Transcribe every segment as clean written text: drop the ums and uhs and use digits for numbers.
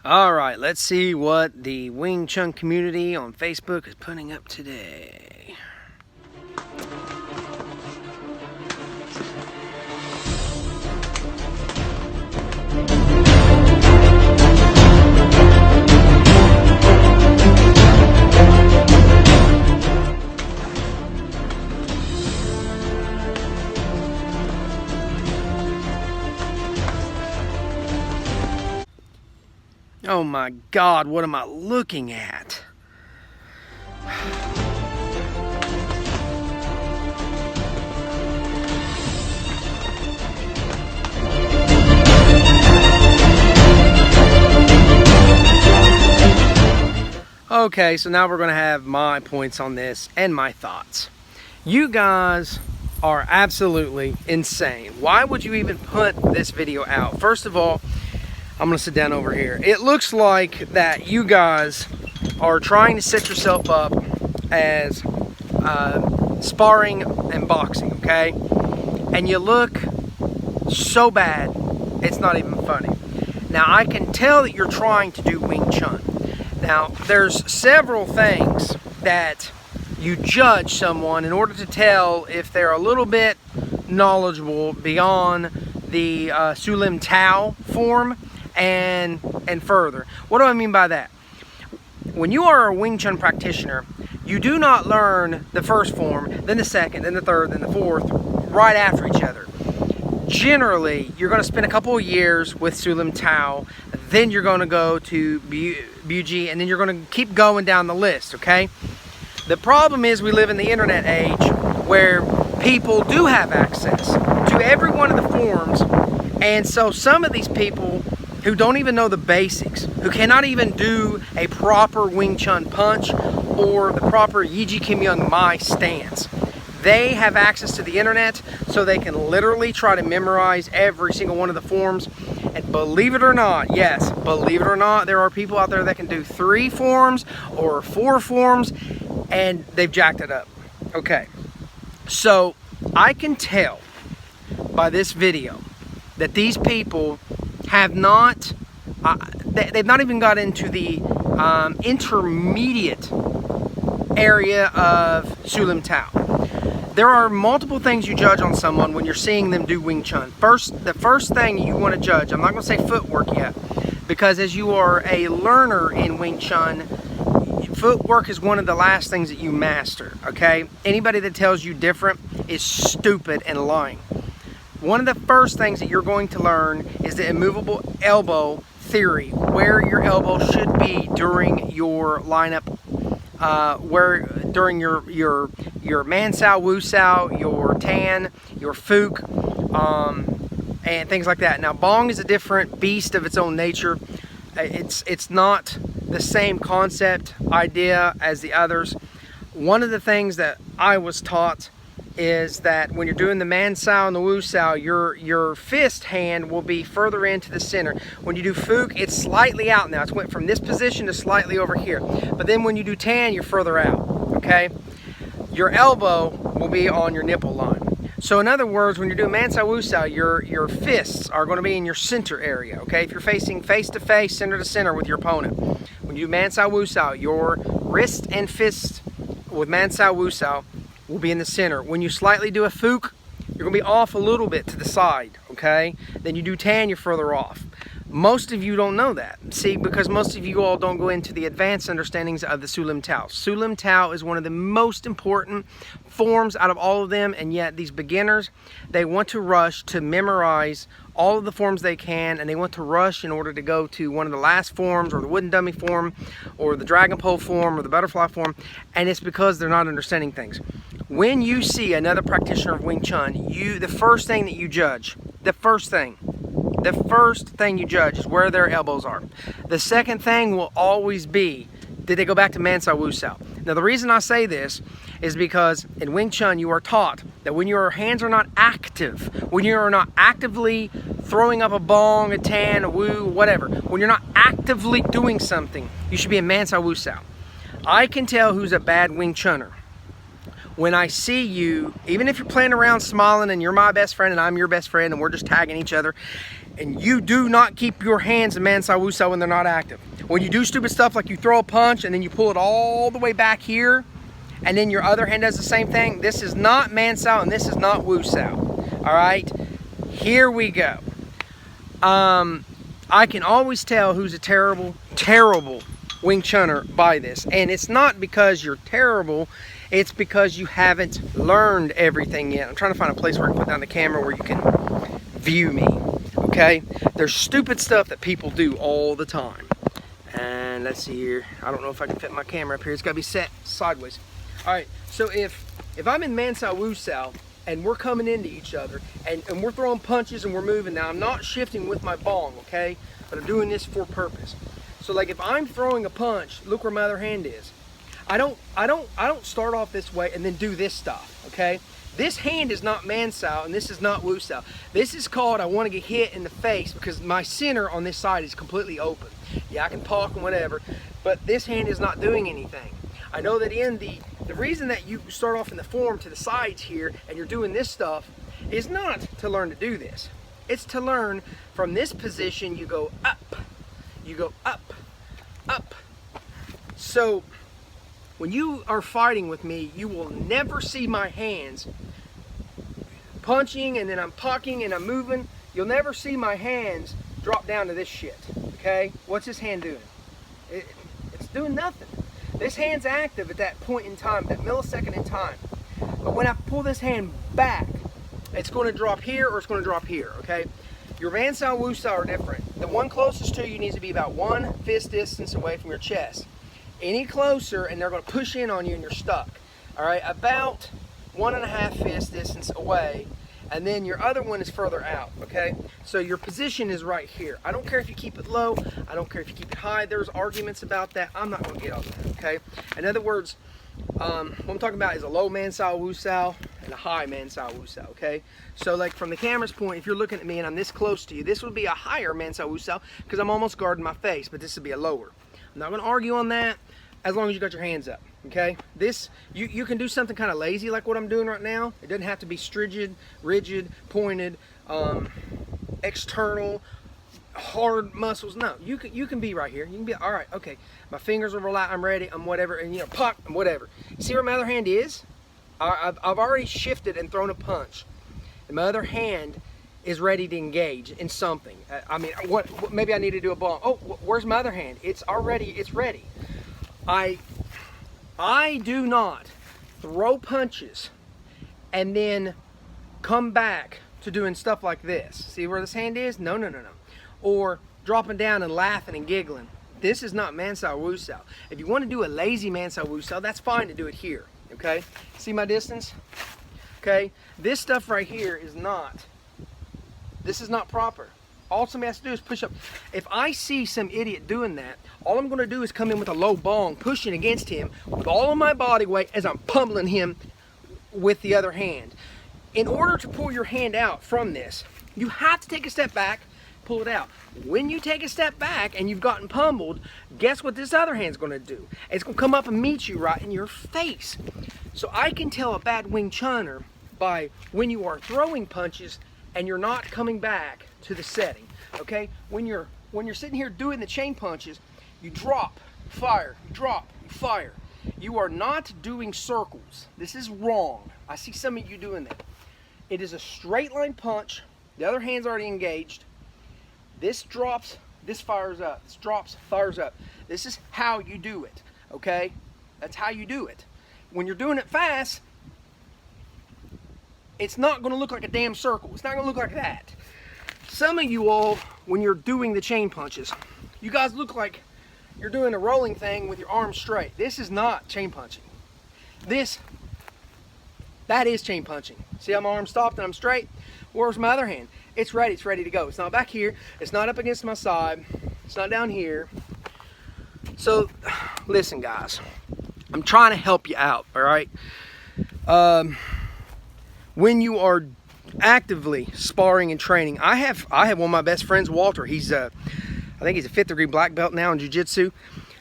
Alright, let's see what the Wing Chun community on Facebook is putting up today. Oh my God, what am I looking at? Okay, so now we're going to have my points on this and my thoughts. You guys are absolutely insane. Why would you even put this video out? First of all, I'm gonna sit down over here. It looks like that you guys are trying to set yourself up as sparring and boxing, okay? And you look so bad, it's not even funny. Now, I can tell that you're trying to do Wing Chun. Now, there's several things that you judge someone in order to tell if they're a little bit knowledgeable beyond the Su Lim Tao form and further. What do I mean by that? When you are a Wing Chun practitioner, you do not learn the first form, then the second, then the third, then the fourth, right after each other. Generally, you're going to spend a couple of years with Su Lim Tao, then you're going to go to Buji, and then you're going to keep going down the list, okay? The problem is we live in the internet age where people do have access to every one of the forms, and so some of these people who don't even know the basics, who cannot even do a proper Wing Chun punch or the proper Yiji Kim Young Mai stance. They have access to the internet, so they can literally try to memorize every single one of the forms. And believe it or not, yes, believe it or not, there are people out there that can do 3 forms or 4 forms, and they've jacked it up. Okay, so I can tell by this video that these people have not, they've not even got into the intermediate area of Su Lim Tao. There are multiple things you judge on someone when you're seeing them do Wing Chun. The first thing you want to judge, I'm not going to say footwork yet, because as you are a learner in Wing Chun, footwork is one of the last things that you master, okay? Anybody that tells you different is stupid and lying. One of the first things that you're going to learn is the immovable elbow theory, where your elbow should be during your lineup, during your Man Sao, Wu Sao, your Tan, your Fook, and things like that. Now, Bong is a different beast of its own nature. It's not the same concept, idea as the others. One of the things that I was taught is that when you're doing the Man Sao and the Wu Sao, your fist hand will be further into the center. When you do Fook, it's slightly out now. It's went from this position to slightly over here. But then when you do Tan, you're further out, okay? Your elbow will be on your nipple line. So in other words, when you're doing Man Sao Wu Sao, your fists are going to be in your center area, okay? If you're facing face to face, center to center with your opponent. When you do Man Sao Wu Sao, your wrist and fist with Man Sao Wu Sao will be in the center. When you slightly do a Fook, you're going to be off a little bit to the side, okay? Then you do Tan, you're further off. Most of you don't know that. See, because most of you all don't go into the advanced understandings of the Su Lim Tao. Su Lim Tao is one of the most important forms out of all of them, and yet these beginners, they want to rush to memorize all of the forms they can, and they want to rush in order to go to one of the last forms, or the wooden dummy form, or the dragon pole form, or the butterfly form, and it's because they're not understanding things. When you see another practitioner of Wing Chun, the first thing that you judge, the first thing you judge is where their elbows are. The second thing will always be, did they go back to Man Sao Wu Sao? Now, the reason I say this is because in Wing Chun, you are taught that when your hands are not active, when you are not actively throwing up a Bong, a Tan, a Wu, whatever, when you're not actively doing something, you should be in Man Sao Wu Sao. I can tell who's a bad Wing Chunner when I see you, even if you're playing around smiling and you're my best friend and I'm your best friend and we're just tagging each other, And you do not keep your hands in Mansai Wusao when they're not active. When you do stupid stuff like you throw a punch and then you pull it all the way back here, and then your other hand does the same thing, this is not Mansai and this is not Wusao. All right, here we go. I can always tell who's a terrible, terrible Wing Chunner by this. And it's not because you're terrible, it's because you haven't learned everything yet. I'm trying to find a place where I can put down the camera where you can view me, okay? There's stupid stuff that people do all the time. And let's see here. I don't know if I can fit my camera up here. It's gotta be set sideways. All right, so if I'm in Mansai Wusao and we're coming into each other and we're throwing punches and we're moving, now I'm not shifting with my bong, okay? But I'm doing this for purpose. So like if I'm throwing a punch, look where my other hand is. I don't start off this way and then do this stuff, okay? This hand is not Mansai and this is not Wusao. This is called I want to get hit in the face because my center on this side is completely open. Yeah, I can talk and whatever, but this hand is not doing anything. I know that in the reason that you start off in the form to the sides here and you're doing this stuff is not to learn to do this. It's to learn from this position you go up, up. So when you are fighting with me, you will never see my hands punching and then I'm pucking and I'm moving. You'll never see my hands drop down to this shit, okay? What's this hand doing? It's doing nothing. This hand's active at that point in time, that millisecond in time. But when I pull this hand back, it's going to drop here or it's going to drop here, okay? Your Mansai Wusao are different. The one closest to you needs to be about 1 fist distance away from your chest. Any closer and they're going to push in on you and you're stuck. All right, about 1.5 fist distance away, and then your other one is further out, okay? So your position is right here. I don't care if you keep it low, I don't care if you keep it high. There's arguments about that. I'm not going to get on that, okay? In other words, what I'm talking about is a low Mansai Wusao and a high Mansai Wusao, okay? So like from the camera's point, if you're looking at me and I'm this close to you, this would be a higher Mansai Wusao because I'm almost guarding my face, but this would be a lower. I'm not going to argue on that as long as you got your hands up, okay? This, you can do something kind of lazy like what I'm doing right now. It doesn't have to be rigid, pointed, external, hard muscles. No, you can be right here. You can be, all right, okay, my fingers are relaxed, I'm ready, I'm whatever, and you know, puck, whatever. See where my other hand is? I've already shifted and thrown a punch. And my other hand is ready to engage in something. I mean, what maybe I need to do a ball. Oh, where's my other hand? It's ready. I do not throw punches and then come back to doing stuff like this. See where this hand is? No. Or dropping down and laughing and giggling. This is not Mansai Wusao. If you want to do a lazy Mansai Wusao, that's fine to do it here, okay? See my distance? Okay? This stuff right here is not, this is not proper. All somebody has to do is push up. If I see some idiot doing that, all I'm going to do is come in with a low bong, pushing against him with all of my body weight as I'm pummeling him with the other hand. In order to pull your hand out from this, you have to take a step back, pull it out. When you take a step back and you've gotten pummeled, guess what this other hand's going to do? It's going to come up and meet you right in your face. So I can tell a bad Wing Chunner by when you are throwing punches and you're not coming back to the setting, okay? When you're sitting here doing the chain punches, you drop, fire, you drop, you fire. You are not doing circles. This is wrong. I see some of you doing that. It is a straight line punch. The other hand's already engaged. This drops, this fires up. This drops, fires up. This is how you do it, okay? That's how you do it. When you're doing it fast, it's not going to look like a damn circle. It's not going to look like that. Some of you all, when you're doing the chain punches, you guys look like you're doing a rolling thing with your arms straight. This is not chain punching. That is chain punching. See how my arm stopped and I'm straight? Where's my other hand? It's ready to go. It's not back here. It's not up against my side. It's not down here. So, listen guys, I'm trying to help you out, all right? When you are actively sparring and training, I have one of my best friends, Walter. He's I think he's a 5th degree black belt now in jiu-jitsu.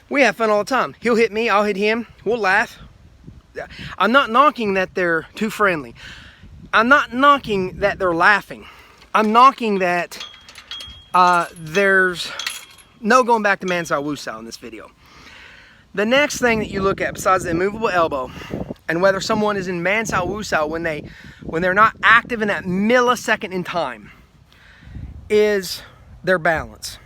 We have fun all the time. He'll hit me, I'll hit him, we'll laugh. I'm not knocking that they're too friendly. I'm not knocking that they're laughing. I'm knocking that there's no going back to Man Sao Wu Sao in this video. The next thing that you look at, besides the immovable elbow, and whether someone is in Man Sao Wu Sao when they're not active in that millisecond in time, is their balance.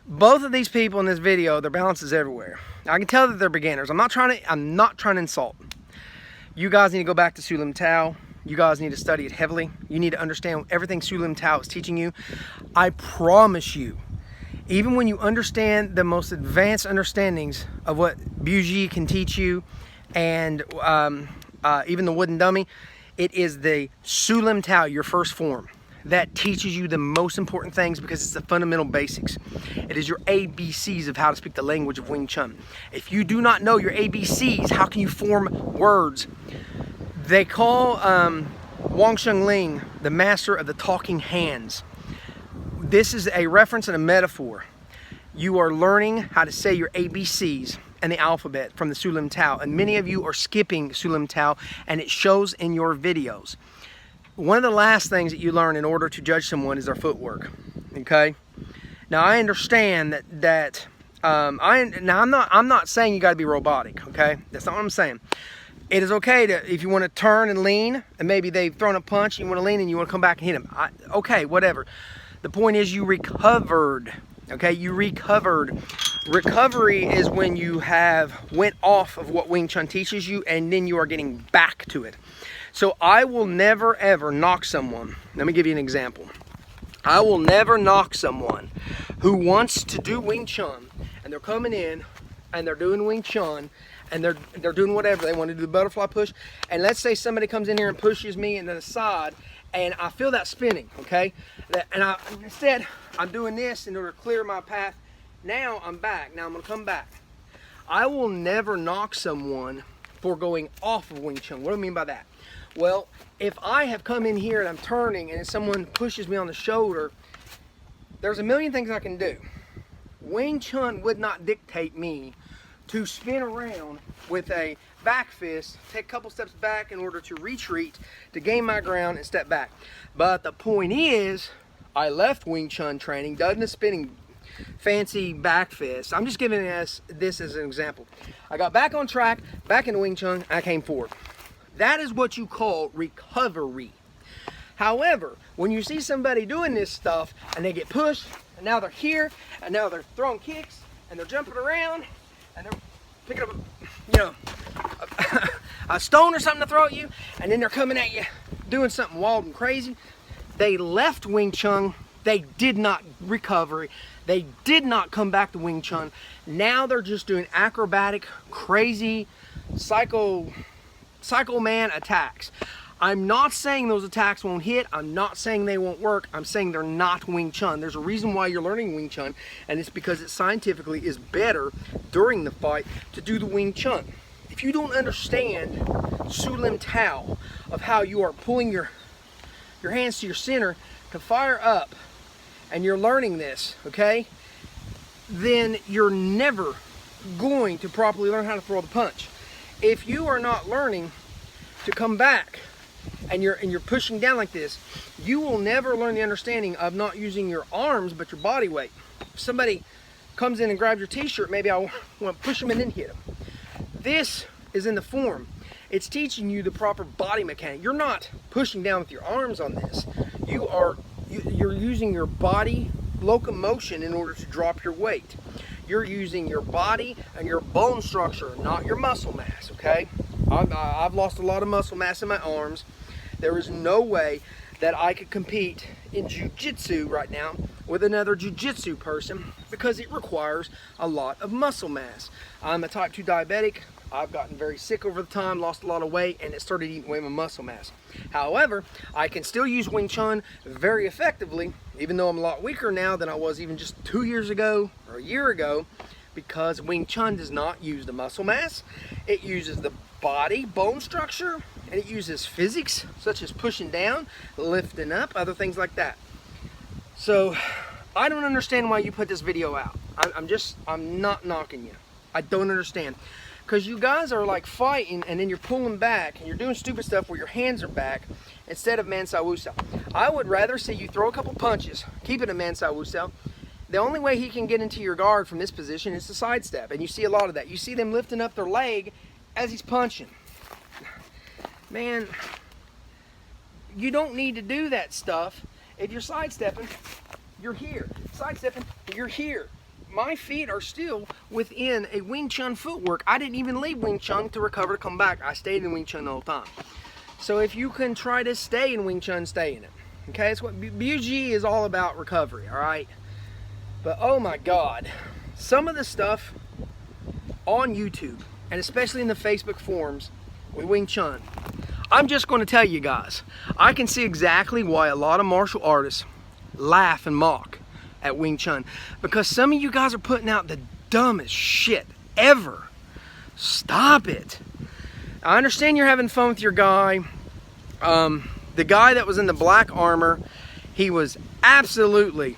Both of these people in this video, their balance is everywhere. I can tell that they're beginners. I'm not trying to insult. You guys need to go back to Su Lim Tao. You guys need to study it heavily. You need to understand everything Su Lim Tao is teaching you. I promise you, even when you understand the most advanced understandings of what Biu-Ji can teach you, and even the wooden dummy, it is the Su Lim Tao, your first form, that teaches you the most important things, because it's the fundamental basics. It is your ABCs of how to speak the language of Wing Chun. If you do not know your ABCs, how can you form words? They call Wang Shengling the master of the talking hands. This is a reference and a metaphor. You are learning how to say your ABCs and the alphabet from the Su Lim Tao, and many of you are skipping Su Lim Tao, and it shows in your videos. One of the last things that you learn in order to judge someone is their footwork. Okay. Now I understand that I'm not saying you got to be robotic. Okay, that's not what I'm saying. It is okay to, if you want to turn and lean, and maybe they've thrown a punch, you want to lean and you want to come back and hit them. Okay, whatever. The point is you recovered. Okay, you recovered. Recovery is when you went off of what Wing Chun teaches you, and then you are getting back to it. So I will never ever knock someone. Let me give you an example. I will never knock someone who wants to do Wing Chun, and they're coming in and they're doing Wing Chun, and they're doing whatever they want to do, the butterfly push, and let's say somebody comes in here and pushes me into the side, and I feel that spinning, okay? And instead I'm doing this in order to clear my path. Now I'm back. Now I'm gonna come back. I will never knock someone for going off of Wing Chun. What do I mean by that? Well, if I have come in here and I'm turning and someone pushes me on the shoulder, there's a million things I can do. Wing Chun would not dictate me to spin around with a back fist, take a couple steps back in order to retreat, to gain my ground and step back. But the point is, I left Wing Chun training, done the spinning fancy back fist. I'm just giving us this as an example. I got back on track, back into Wing Chun, I came forward. That is what you call recovery. However, when you see somebody doing this stuff and they get pushed, and now they're here, and now they're throwing kicks, and they're jumping around, and they're picking up a stone or something to throw at you, and then they're coming at you doing something wild and crazy. They left Wing Chun. They did not recover. They did not come back to Wing Chun. Now they're just doing acrobatic, crazy, psycho man attacks. I'm not saying those attacks won't hit. I'm not saying they won't work. I'm saying they're not Wing Chun. There's a reason why you're learning Wing Chun, and it's because it scientifically is better during the fight to do the Wing Chun. If you don't understand Su Lim Tao of how you are pulling your hands to your center to fire up, and you're learning this, okay, then you're never going to properly learn how to throw the punch. If you are not learning to come back and you're pushing down like this, you will never learn the understanding of not using your arms but your body weight. If somebody comes in and grabs your t-shirt, maybe I want to push them and then hit them. This is in the form. It's teaching you the proper body mechanic. You're not pushing down with your arms on this. You're using your body locomotion in order to drop your weight. You're using your body and your bone structure, not your muscle mass, okay? I've lost a lot of muscle mass in my arms. There is no way that I could compete in jiu-jitsu right now with another jiu-jitsu person because it requires a lot of muscle mass. I'm a type 2 diabetic. I've gotten very sick over the time, lost a lot of weight, and it started eating away my muscle mass. However, I can still use Wing Chun very effectively, even though I'm a lot weaker now than I was even just 2 years ago or a year ago, because Wing Chun does not use the muscle mass. It uses the body, bone structure, and it uses physics, such as pushing down, lifting up, other things like that. So, I don't understand why you put this video out. I'm not knocking you. I don't understand. Because you guys are like fighting and then you're pulling back and you're doing stupid stuff where your hands are back instead of Man Sao Wu Sao. I would rather see you throw a couple punches, keep it a Man Sao Wu Sao. The only way he can get into your guard from this position is to sidestep, and you see a lot of that. You see them lifting up their leg as he's punching. Man, you don't need to do that stuff. If you're sidestepping, you're here. Sidestepping, you're here. My feet are still within a Wing Chun footwork. I didn't even leave Wing Chun to recover to come back. I stayed in Wing Chun the whole time. So if you can try to stay in Wing Chun, stay in it. Okay, it's what BUG is all about, recovery, all right? But oh my God, some of the stuff on YouTube, and especially in the Facebook forums with Wing Chun, I'm just going to tell you guys, I can see exactly why a lot of martial artists laugh and mock at Wing Chun, because some of you guys are putting out the dumbest shit ever. Stop it. I understand you're having fun with your guy. The guy that was in the black armor, he was absolutely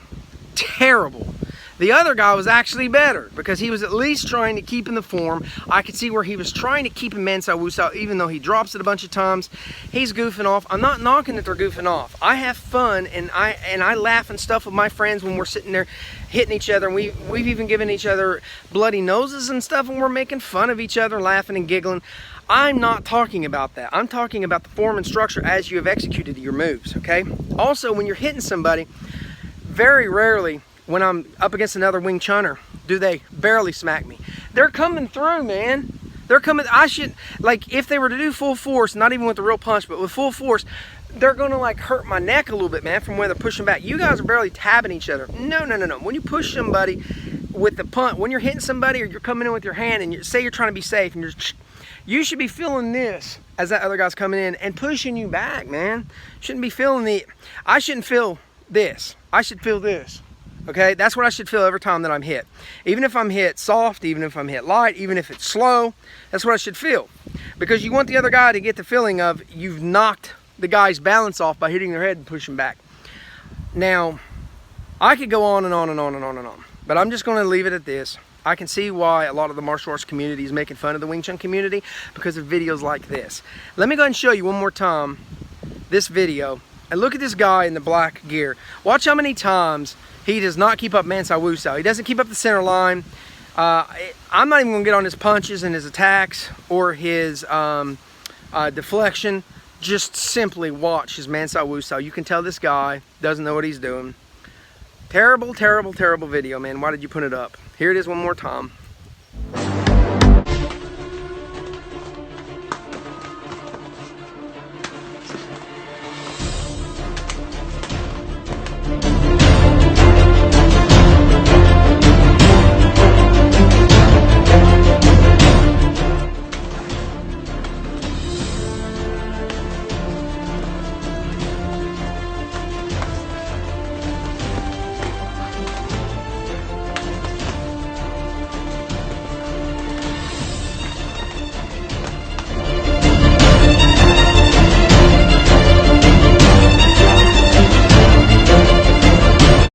terrible. The other guy was actually better because he was at least trying to keep in the form. I could see where he was trying to keep in Man Sao Wu Sao, even though he drops it a bunch of times. He's goofing off. I'm not knocking that they're goofing off. I have fun and I laugh and stuff with my friends when we're sitting there hitting each other. And we've even given each other bloody noses and stuff, and we're making fun of each other, laughing and giggling. I'm not talking about that. I'm talking about the form and structure as you have executed your moves, okay? Also, when you're hitting somebody, very rarely when I'm up against another Wing Chunner do they barely smack me. They're coming through, man. They're coming. I should, like, if they were to do full force, not even with the real punch, but with full force, they're gonna like hurt my neck a little bit, man, from where they're pushing back. You guys are barely tabbing each other. No, no, no, no. When you push somebody with the punch, when you're hitting somebody or you're coming in with your hand and say you're trying to be safe and you should be feeling this as that other guy's coming in and pushing you back, man. Shouldn't be feeling I shouldn't feel this. I should feel this. Okay, that's what I should feel every time that I'm hit. Even if I'm hit soft, even if I'm hit light, even if it's slow, that's what I should feel. Because you want the other guy to get the feeling of you've knocked the guy's balance off by hitting their head and pushing back. Now, I could go on and on and on and on and on, but I'm just going to leave it at this. I can see why a lot of the martial arts community is making fun of the Wing Chun community because of videos like this. Let me go ahead and show you one more time this video. And look at this guy in the black gear. Watch how many times he does not keep up Man Sao Wu Sao. He doesn't keep up the center line. I'm not even going to get on his punches and his attacks or his deflection. Just simply watch his Man Sao Wu Sao. You can tell this guy doesn't know what he's doing. Terrible, terrible, terrible video, man. Why did you put it up? Here it is one more time.